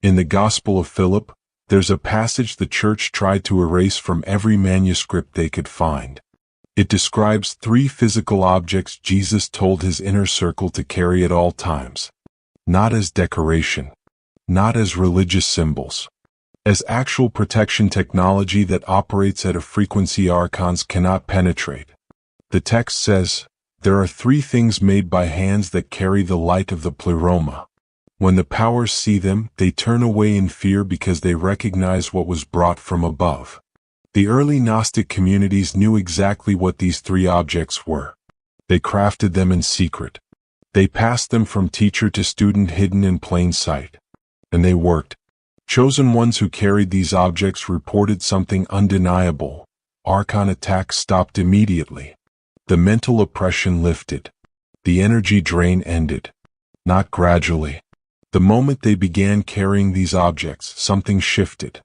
In the Gospel of Philip, there's a passage the church tried to erase from every manuscript they could find. It describes 3 physical objects Jesus told his inner circle to carry at all times. Not as decoration. Not as religious symbols. As actual protection technology that operates at a frequency Archons cannot penetrate. The text says, "There are 3 things made by hands that carry the light of the pleroma. When the powers see them, they turn away in fear because they recognize what was brought from above." The early Gnostic communities knew exactly what these 3 objects were. They crafted them in secret. They passed them from teacher to student hidden in plain sight. And they worked. Chosen ones who carried these objects reported something undeniable. Archon attacks stopped immediately. The mental oppression lifted. The energy drain ended. Not gradually. The moment they began carrying these objects, something shifted.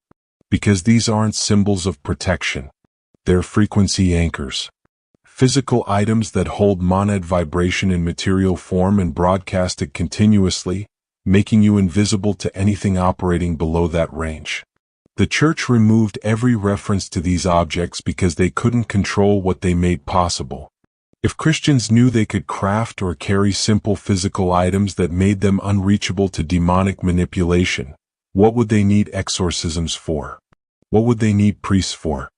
Because these aren't symbols of protection. They're frequency anchors. Physical items that hold monad vibration in material form and broadcast it continuously, making you invisible to anything operating below that range. The church removed every reference to these objects because they couldn't control what they made possible. If Christians knew they could craft or carry simple physical items that made them unreachable to demonic manipulation, what would they need exorcisms for? What would they need priests for?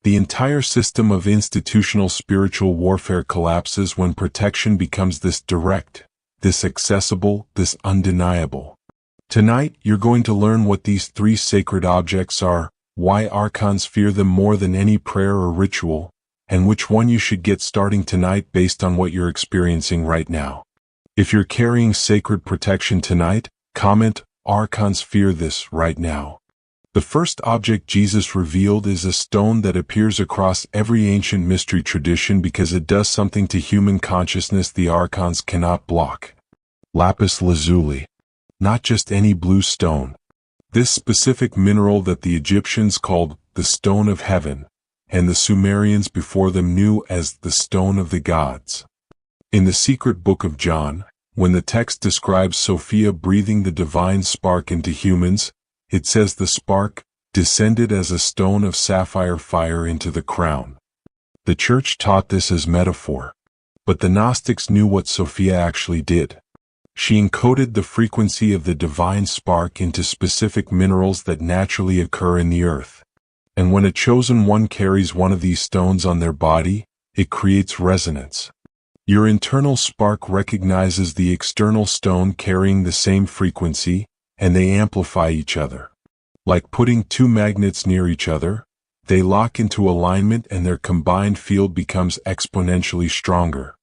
The entire system of institutional spiritual warfare collapses when protection becomes this direct, this accessible, this undeniable. Tonight, you're going to learn what these 3 sacred objects are, why Archons fear them more than any prayer or ritual, and which one you should get starting tonight based on what you're experiencing right now. If you're carrying sacred protection tonight, comment, "Archons fear this" right now. The first object Jesus revealed is a stone that appears across every ancient mystery tradition because it does something to human consciousness the Archons cannot block. Lapis lazuli. Not just any blue stone. This specific mineral that the Egyptians called the stone of heaven, and the Sumerians before them knew as the stone of the gods. In the secret book of John, when the text describes Sophia breathing the divine spark into humans, it says the spark descended as a stone of sapphire fire into the crown. The church taught this as metaphor, but the Gnostics knew what Sophia actually did. She encoded the frequency of the divine spark into specific minerals that naturally occur in the earth. And when a chosen one carries one of these stones on their body, it creates resonance. Your internal spark recognizes the external stone carrying the same frequency, and they amplify each other. Like putting 2 magnets near each other, they lock into alignment and their combined field becomes exponentially stronger.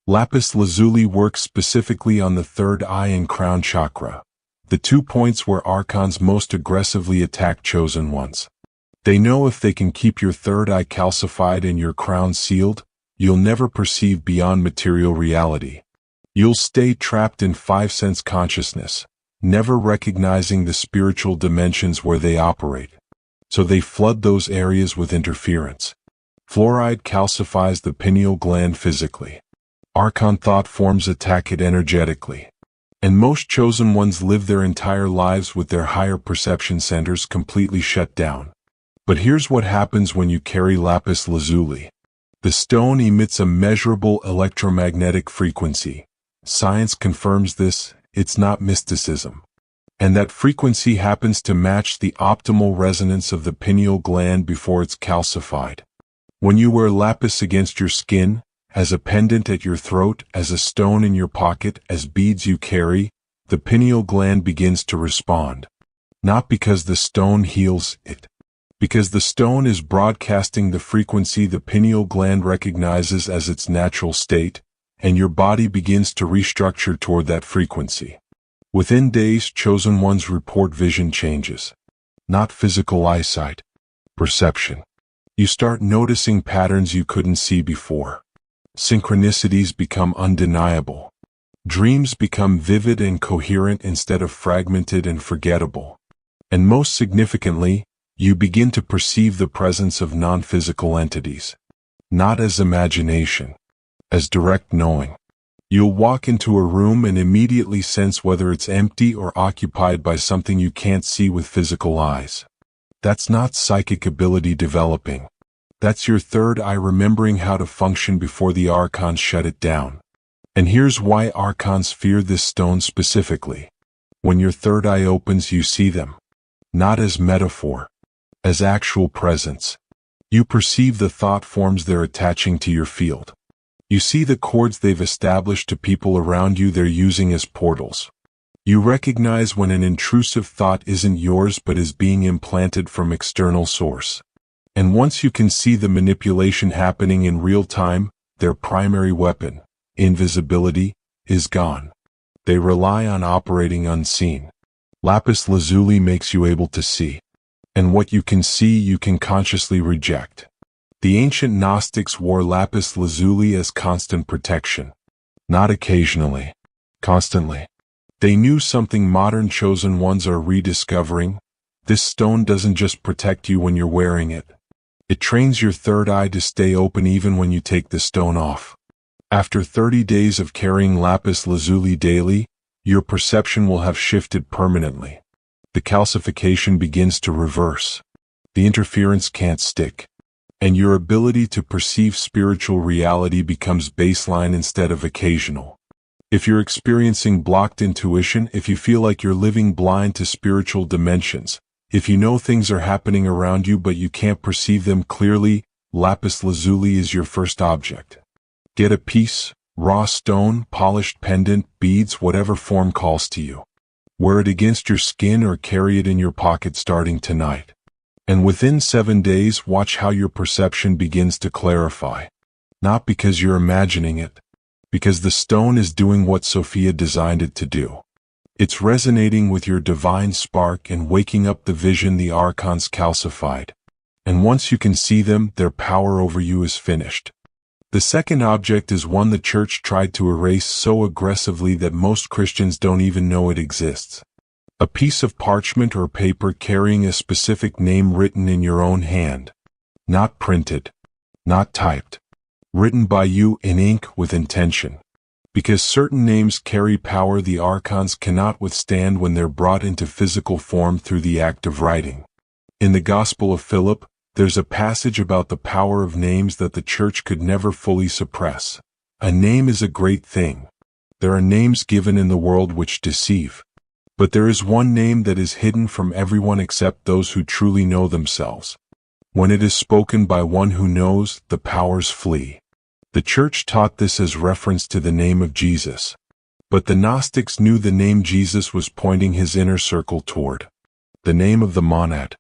Lapis lazuli works specifically on the 3rd eye and crown chakra, the 2 points where Archons most aggressively attack chosen ones. They know if they can keep your 3rd eye calcified and your crown sealed, you'll never perceive beyond material reality. You'll stay trapped in 5-sense consciousness, never recognizing the spiritual dimensions where they operate. So they flood those areas with interference. Fluoride calcifies the pineal gland physically. Archon thought forms attack it energetically. And most chosen ones live their entire lives with their higher perception centers completely shut down. But here's what happens when you carry lapis lazuli. The stone emits a measurable electromagnetic frequency. Science confirms this. It's not mysticism. And that frequency happens to match the optimal resonance of the pineal gland before it's calcified. When you wear lapis against your skin, as a pendant at your throat, as a stone in your pocket, as beads you carry, the pineal gland begins to respond. Not because the stone heals it. Because the stone is broadcasting the frequency the pineal gland recognizes as its natural state, and your body begins to restructure toward that frequency. Within days, chosen ones report vision changes. Not physical eyesight. Perception. You start noticing patterns you couldn't see before. Synchronicities become undeniable. Dreams become vivid and coherent instead of fragmented and forgettable. And most significantly, you begin to perceive the presence of non-physical entities. Not as imagination. As direct knowing. You'll walk into a room and immediately sense whether it's empty or occupied by something you can't see with physical eyes. That's not psychic ability developing. That's your third eye remembering how to function before the Archons shut it down. And here's why Archons fear this stone specifically. When your third eye opens, you see them. Not as metaphor, as actual presence. You perceive the thought forms they're attaching to your field. You see the cords they've established to people around you they're using as portals. You recognize when an intrusive thought isn't yours but is being implanted from external source. And once you can see the manipulation happening in real time, their primary weapon, invisibility, is gone. They rely on operating unseen. Lapis lazuli makes you able to see. And what you can see you can consciously reject. The ancient Gnostics wore lapis lazuli as constant protection. Not occasionally. Constantly. They knew something modern chosen ones are rediscovering. This stone doesn't just protect you when you're wearing it. It trains your third eye to stay open even when you take the stone off. After 30 days of carrying lapis lazuli daily, your perception will have shifted permanently. The calcification begins to reverse. The interference can't stick. And your ability to perceive spiritual reality becomes baseline instead of occasional. If you're experiencing blocked intuition, if you feel like you're living blind to spiritual dimensions, if you know things are happening around you but you can't perceive them clearly, lapis lazuli is your first object. Get a piece, raw stone, polished pendant, beads, whatever form calls to you. Wear it against your skin or carry it in your pocket starting tonight. And within 7 days, watch how your perception begins to clarify. Not because you're imagining it, because the stone is doing what Sophia designed it to do. It's resonating with your divine spark and waking up the vision the Archons calcified. And once you can see them, their power over you is finished. The second object is one the church tried to erase so aggressively that most Christians don't even know it exists. A piece of parchment or paper carrying a specific name written in your own hand. Not printed. Not typed. Written by you in ink with intention. Because certain names carry power the Archons cannot withstand when they're brought into physical form through the act of writing. In the Gospel of Philip, there's a passage about the power of names that the church could never fully suppress. A name is a great thing. There are names given in the world which deceive. But there is one name that is hidden from everyone except those who truly know themselves. When it is spoken by one who knows, the powers flee. The church taught this as reference to the name of Jesus. But the Gnostics knew the name Jesus was pointing his inner circle toward. The name of the monad.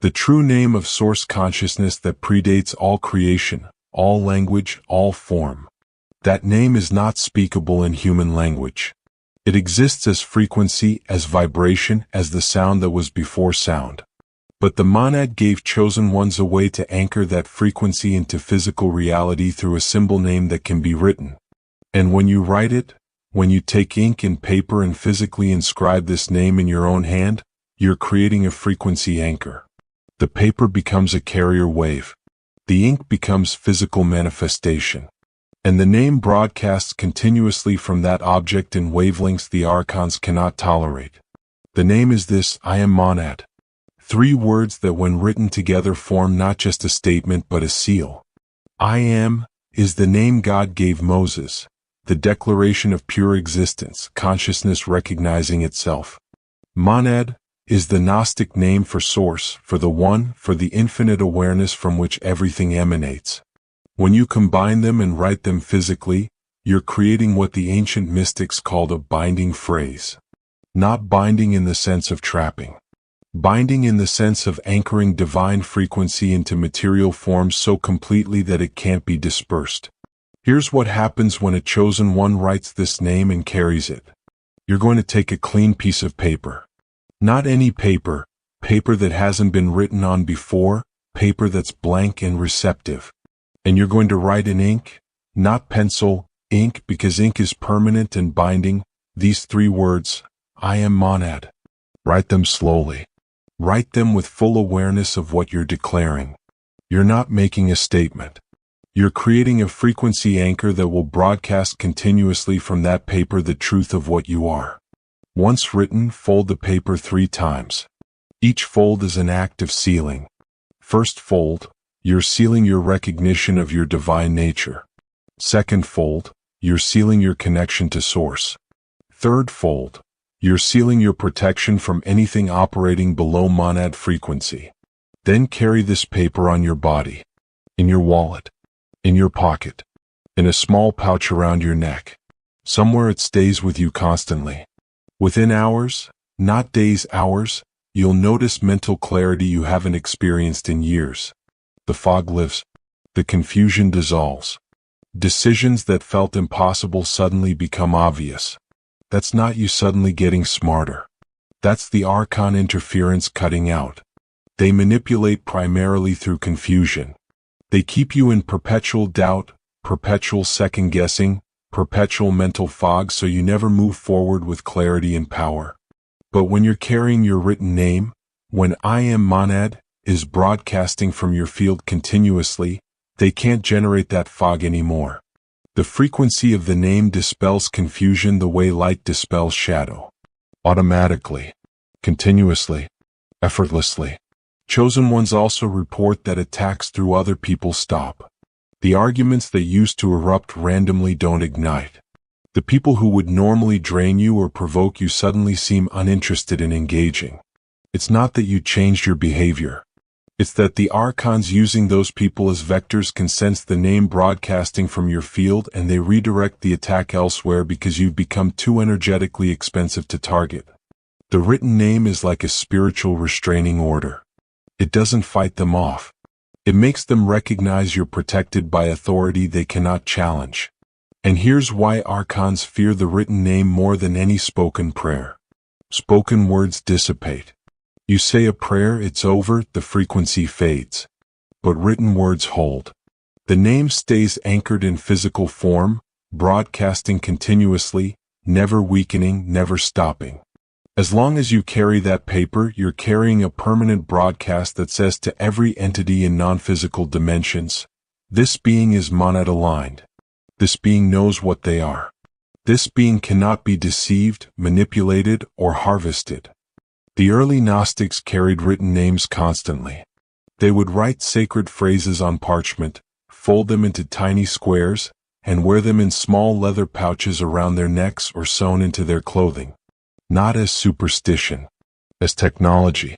The true name of source consciousness that predates all creation, all language, all form. That name is not speakable in human language. It exists as frequency, as vibration, as the sound that was before sound. But the monad gave chosen ones a way to anchor that frequency into physical reality through a symbol name that can be written. And when you write it, when you take ink and paper and physically inscribe this name in your own hand, you're creating a frequency anchor. The paper becomes a carrier wave. The ink becomes physical manifestation. And the name broadcasts continuously from that object in wavelengths the Archons cannot tolerate. The name is this: I am monad. 3 words that when written together form not just a statement but a seal. I am is the name God gave Moses, the declaration of pure existence, consciousness recognizing itself. Monad is the Gnostic name for source, for the one, for the infinite awareness from which everything emanates. When you combine them and write them physically, you're creating what the ancient mystics called a binding phrase. Not binding in the sense of trapping. Binding in the sense of anchoring divine frequency into material form so completely that it can't be dispersed. Here's what happens when a chosen one writes this name and carries it. You're going to take a clean piece of paper. Not any paper, paper that hasn't been written on before, paper that's blank and receptive. And you're going to write in ink, not pencil, ink, because ink is permanent and binding, these 3 words, I am monad. Write them slowly. Write them with full awareness of what you're declaring. You're not making a statement. You're creating a frequency anchor that will broadcast continuously from that paper the truth of what you are. Once written, fold the paper 3 times. Each fold is an act of sealing. First fold, you're sealing your recognition of your divine nature. Second fold, you're sealing your connection to Source. Third fold, you're sealing your protection from anything operating below monad frequency. Then carry this paper on your body, in your wallet, in your pocket, in a small pouch around your neck. Somewhere it stays with you constantly. Within hours, not days, hours, you'll notice mental clarity you haven't experienced in years. The fog lifts. The confusion dissolves. Decisions that felt impossible suddenly become obvious. That's not you suddenly getting smarter. That's the Archon interference cutting out. They manipulate primarily through confusion. They keep you in perpetual doubt, perpetual second-guessing, perpetual mental fog, so you never move forward with clarity and power. But when you're carrying your written name, when I Am Monad is broadcasting from your field continuously, they can't generate that fog anymore. The frequency of the name dispels confusion the way light dispels shadow. Automatically, continuously, effortlessly. Chosen ones also report that attacks through other people stop. The arguments that used to erupt randomly don't ignite. The people who would normally drain you or provoke you suddenly seem uninterested in engaging. It's not that you changed your behavior. It's that the Archons using those people as vectors can sense the name broadcasting from your field, and they redirect the attack elsewhere because you've become too energetically expensive to target. The written name is like a spiritual restraining order. It doesn't fight them off. It makes them recognize you're protected by authority they cannot challenge. And here's why Archons fear the written name more than any spoken prayer. Spoken words dissipate. You say a prayer, it's over, the frequency fades. But written words hold. The name stays anchored in physical form, broadcasting continuously, never weakening, never stopping. As long as you carry that paper, you're carrying a permanent broadcast that says to every entity in non-physical dimensions, this being is monad aligned. This being knows what they are. This being cannot be deceived, manipulated, or harvested. The early Gnostics carried written names constantly. They would write sacred phrases on parchment, fold them into tiny squares, and wear them in small leather pouches around their necks or sewn into their clothing. Not as superstition, as technology.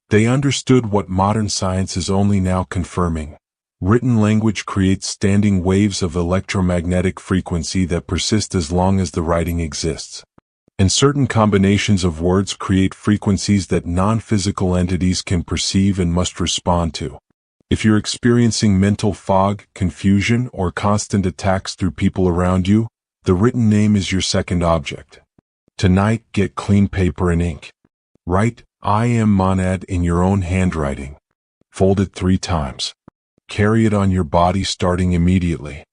They understood what modern science is only now confirming. Written language creates standing waves of electromagnetic frequency that persist as long as the writing exists. And certain combinations of words create frequencies that non-physical entities can perceive and must respond to. If you're experiencing mental fog, confusion, or constant attacks through people around you, the written name is your second object. Tonight, get clean paper and ink. Write, I Am Monad in your own handwriting. Fold it 3 times. Carry it on your body starting immediately.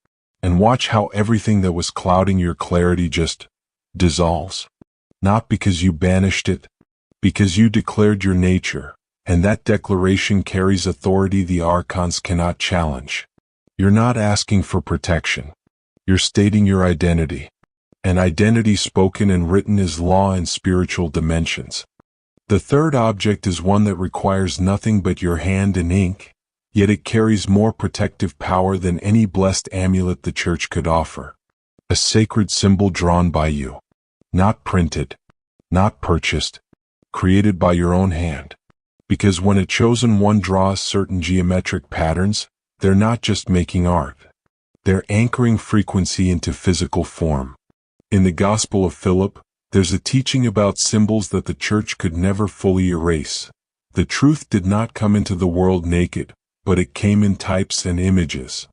And watch how everything that was clouding your clarity just dissolves. Not because you banished it, because you declared your nature, and that declaration carries authority the Archons cannot challenge. You're not asking for protection. You're stating your identity. An identity spoken and written is law in spiritual dimensions. The third object is one that requires nothing but your hand and ink, yet it carries more protective power than any blessed amulet the church could offer. A sacred symbol drawn by you. Not printed, not purchased, created by your own hand. Because when a chosen one draws certain geometric patterns, they're not just making art. They're anchoring frequency into physical form. In the Gospel of Philip, there's a teaching about symbols that the church could never fully erase. The truth did not come into the world naked, but it came in types and images.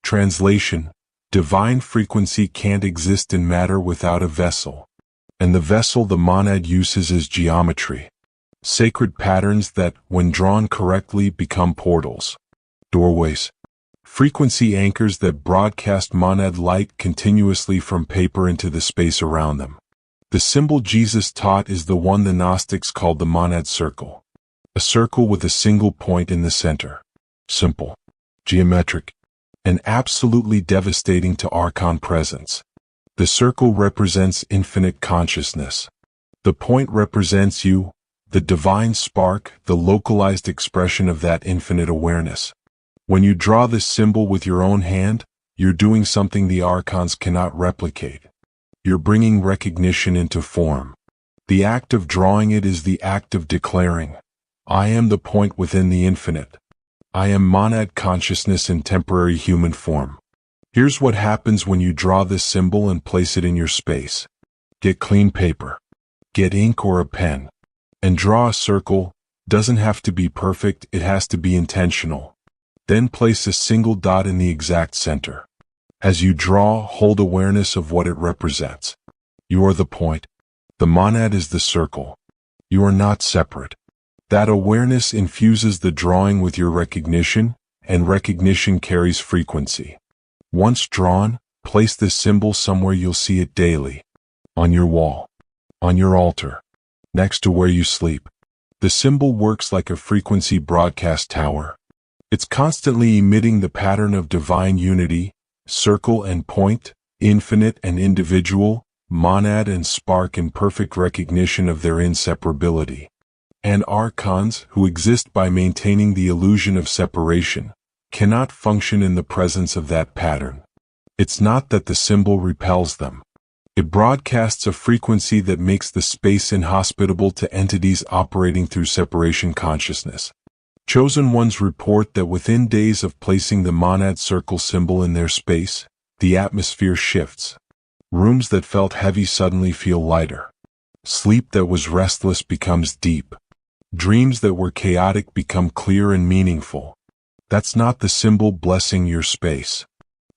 Translation: divine frequency can't exist in matter without a vessel. And the vessel the monad uses is geometry. Sacred patterns that, when drawn correctly, become portals. Doorways. Frequency anchors that broadcast monad light continuously from paper into the space around them. The symbol Jesus taught is the one the Gnostics called the monad circle. A circle with a single point in the center. Simple. Geometric. and absolutely devastating to Archon presence. The circle represents infinite consciousness. The point represents you, the divine spark, the localized expression of that infinite awareness. When you draw this symbol with your own hand, you're doing something the Archons cannot replicate. You're bringing recognition into form. The act of drawing it is the act of declaring, I am the point within the infinite. I am monad consciousness in temporary human form. Here's what happens when you draw this symbol and place it in your space. Get clean paper. Get ink or a pen. And draw a circle. Doesn't have to be perfect, it has to be intentional. Then place a single dot in the exact center. As you draw, hold awareness of what it represents. You are the point. The monad is the circle. You are not separate. That awareness infuses the drawing with your recognition, and recognition carries frequency. Once drawn, place this symbol somewhere you'll see it daily. On your wall. On your altar. Next to where you sleep. The symbol works like a frequency broadcast tower. It's constantly emitting the pattern of divine unity, circle and point, infinite and individual, monad and spark in perfect recognition of their inseparability. And Archons, who exist by maintaining the illusion of separation, cannot function in the presence of that pattern. It's not that the symbol repels them. It broadcasts a frequency that makes the space inhospitable to entities operating through separation consciousness. Chosen ones report that within days of placing the monad circle symbol in their space, the atmosphere shifts. Rooms that felt heavy suddenly feel lighter. Sleep that was restless becomes deep. Dreams that were chaotic become clear and meaningful. That's not the symbol blessing your space.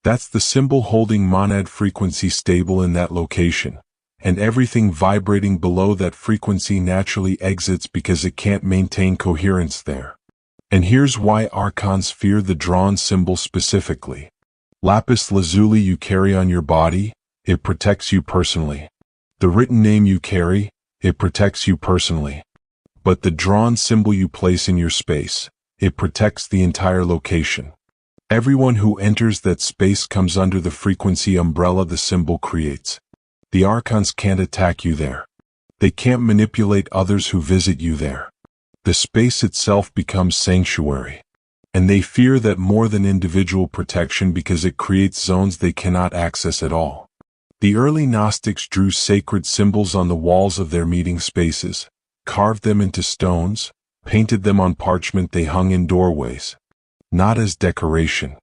That's the symbol holding monad frequency stable in that location, and everything vibrating below that frequency naturally exits because it can't maintain coherence there. And here's why Archons fear the drawn symbol specifically. Lapis lazuli you carry on your body, it protects you personally. The written name you carry, it protects you personally. But the drawn symbol you place in your space, it protects the entire location. Everyone who enters that space comes under the frequency umbrella the symbol creates. The Archons can't attack you there. They can't manipulate others who visit you there. The space itself becomes sanctuary. And they fear that more than individual protection because it creates zones they cannot access at all. The early Gnostics drew sacred symbols on the walls of their meeting spaces, carved them into stones, painted them on parchment they hung in doorways. Not as decoration,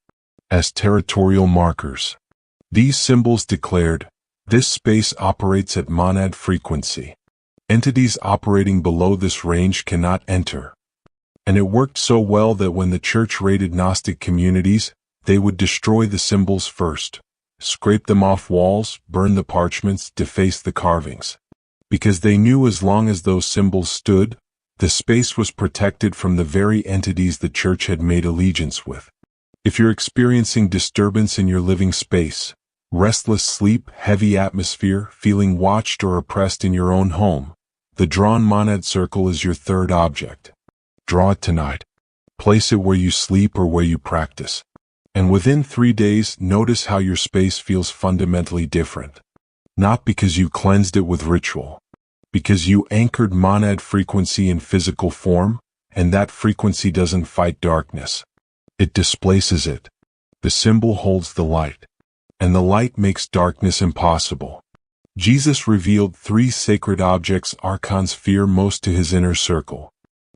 as territorial markers. These symbols declared, this space operates at monad frequency. Entities operating below this range cannot enter. And it worked so well that when the church raided Gnostic communities, they would destroy the symbols first, scrape them off walls, burn the parchments, deface the carvings. Because they knew as long as those symbols stood, the space was protected from the very entities the church had made allegiance with. If you're experiencing disturbance in your living space, restless sleep, heavy atmosphere, feeling watched or oppressed in your own home, the drawn monad circle is your third object. Draw it tonight. Place it where you sleep or where you practice. And within 3 days, notice how your space feels fundamentally different. Not because you cleansed it with ritual. Because you anchored monad frequency in physical form, and that frequency doesn't fight darkness. It displaces it. The symbol holds the light. And the light makes darkness impossible. Jesus revealed 3 sacred objects Archons fear most to his inner circle.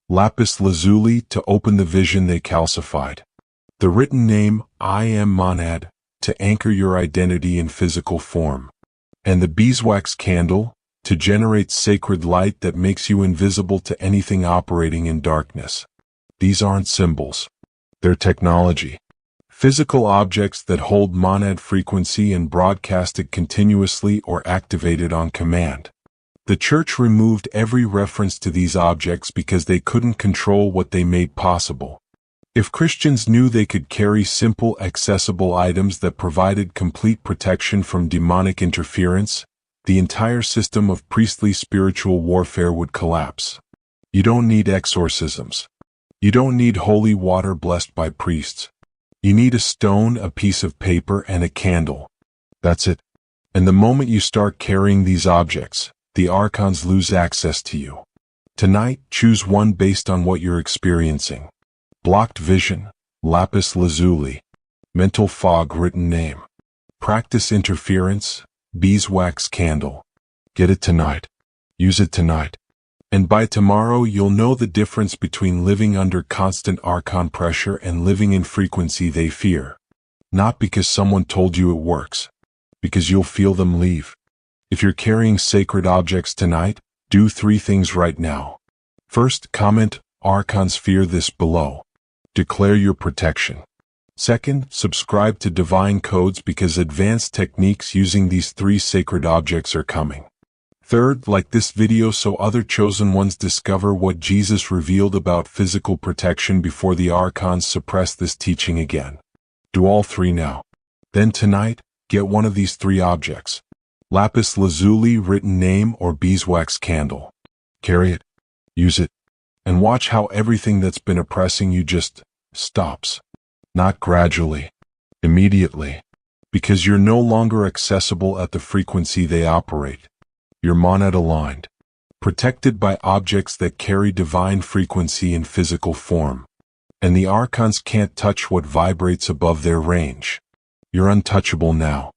Lapis lazuli to open the vision they calcified. The written name, I am monad, to anchor your identity in physical form. And the beeswax candle, to generate sacred light that makes you invisible to anything operating in darkness. These aren't symbols. They're technology. Physical objects that hold monad frequency and broadcast it continuously or activate it on command. The church removed every reference to these objects because they couldn't control what they made possible. If Christians knew they could carry simple, accessible items that provided complete protection from demonic interference, the entire system of priestly spiritual warfare would collapse. You don't need exorcisms. You don't need holy water blessed by priests. You need a stone, a piece of paper, and a candle. That's it. And the moment you start carrying these objects, the Archons lose access to you. Tonight, choose one based on what you're experiencing. Blocked vision, lapis lazuli. Mental fog, written name. Practice interference, beeswax candle. Get it tonight. Use it tonight. And by tomorrow, you'll know the difference between living under constant Archon pressure and living in frequency they fear. Not because someone told you it works, because you'll feel them leave. If you're carrying sacred objects tonight, do 3 things right now. First, comment, Archons fear this below. Declare your protection. Second, subscribe to Divine Codes because advanced techniques using these 3 sacred objects are coming. Third, like this video so other chosen ones discover what Jesus revealed about physical protection before the Archons suppress this teaching again. Do all 3 now. Then tonight, get one of these 3 objects. Lapis lazuli, written name, or beeswax candle. Carry it. Use it. And watch how everything that's been oppressing you just stops. Not gradually. Immediately. Because you're no longer accessible at the frequency they operate. You're monad aligned. Protected by objects that carry divine frequency in physical form. And the Archons can't touch what vibrates above their range. You're untouchable now.